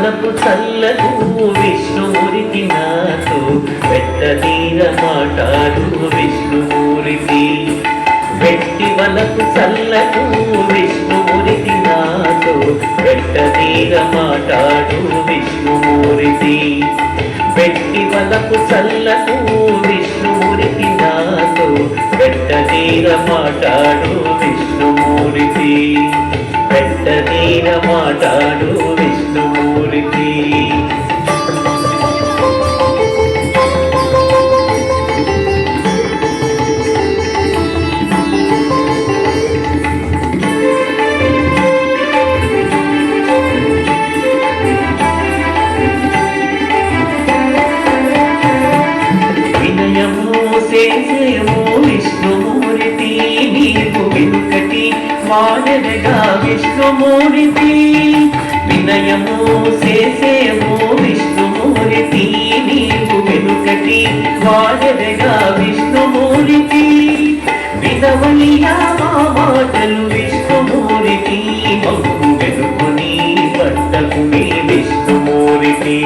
వలపు చల్లకు విష్ణుమూర్తి నాతో పెట్టదీర మాటాడు విష్ణుమూర్తి. వెట్టి వలపు చల్లకు విష్ణుమూర్తి నాతో పెట్టదీర మాటాడు విష్ణుమూర్తి. వెట్టి వలపు చల్లకు విష్ణుమూర్తి నాతో పెట్టదీర మాటాడు విష్ణుమూర్తి. పెట్టదీర మాటాడు విష్ణుమూర్తి. చేసేమో విష్ణుమూర్తి నీకు వెనుకటి వాడెనగా విష్ణుమూర్తి. వినయము చేసేమో విష్ణుమూర్తి నీకు వెనుకటి వాడెనగా విష్ణుమూర్తి. వినవలియా మా మాటలు విష్ణుమూర్తి మమ్ము వెనుకుని పట్టకుని విష్ణుమూర్తి.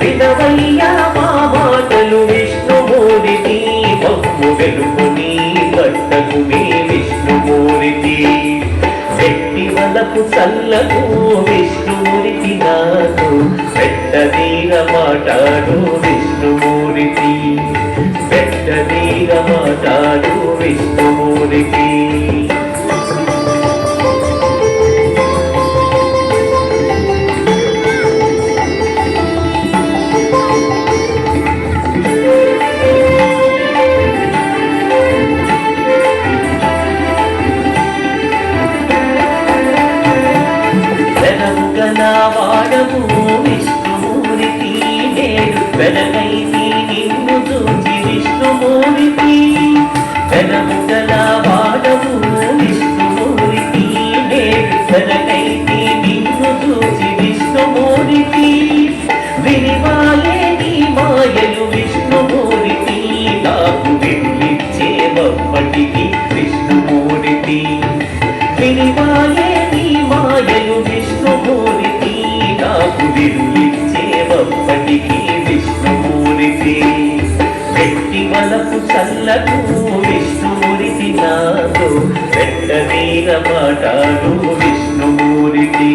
వినవలియా మా మాటలు విష్ణుమూర్తి మమ్ము వెనుకుని పట్టకుని విష్ణుమూర్తి. వెట్టి వలపు చల్లకు విష్ణుమూర్తి నాతో పెట్టదీర మాటాడు విష్ణుమూర్తి. పెట్టదీర మాటాడు విష్ణుమూర్తి. వాడము విష్ణుమూర్తి నేడు వెనకైతి నిన్ను చూచి విష్ణుమూర్తి. వెనముగల వాడము విష్ణుమూర్తి నేడు వెనకైతి నిన్ను చూచి విష్ణుమూర్తి. విరివాలే నీ మాయలు విష్ణుమూర్తి నాకు వెళ్ళిచ్చే బొమ్మటికి విష్ణుమూర్తి. విరివాలే నీ మాయలు విష్ణుమూర్తి నాకు విరులిచ్చే బొమ్మటికి విష్ణుమూర్తి. వెట్టి వలపు చల్లకు విష్ణుమూర్తి నాతో పెట్టదీర మాటాడు విష్ణుమూర్తి.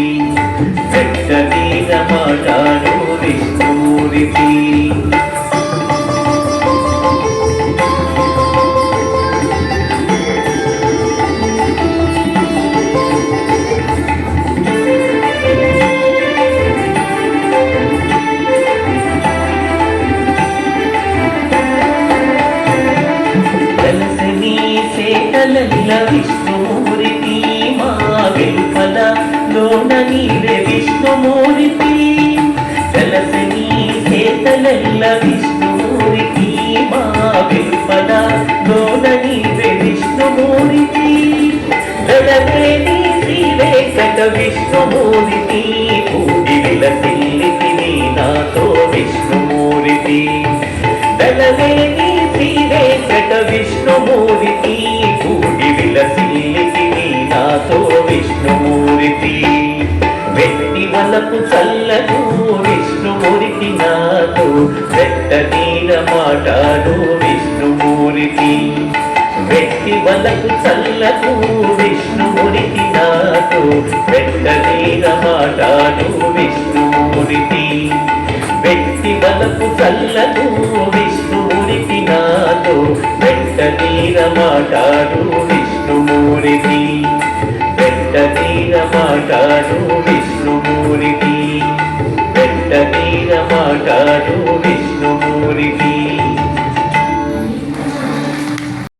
పెట్టదీర మాటాడు విష్ణుమూర్తి. చేతలల్ల విష్ణుమూర్తి మా వెలుపల లోన నీవే విష్ణుమూర్తి. కలసని చేతలల్ల విష్ణుమూర్తి మా వెలుపల లోన నీవే విష్ణుమూర్తి. గడవేది శ్రీ వెంకట విష్ణుమూర్తి కూడి విలసిల్లితివి నాతో విష్ణుమూర్తి. గడవేది శ్రీ వెంకట విష్ణుమూర్తి కూడి విలసిల్లితివి నాతో విష్ణుమూర్తి. వెట్టి వలపు చల్లకు విష్ణుమూర్తి నాతో పెట్టదీర మాటాడు విష్ణుమూర్తి. వెట్టి వలపు చల్లకు విష్ణుమూర్తి నాతో పెట్టదీర మాటాడు విష్ణుమూర్తి. వెట్టి వలపు చల్లకు విష్ణుమూర్తి నాతో పెట్టదీర మాటాడు విష్ణుమూర్తి. పెట్టదీర మాటాడు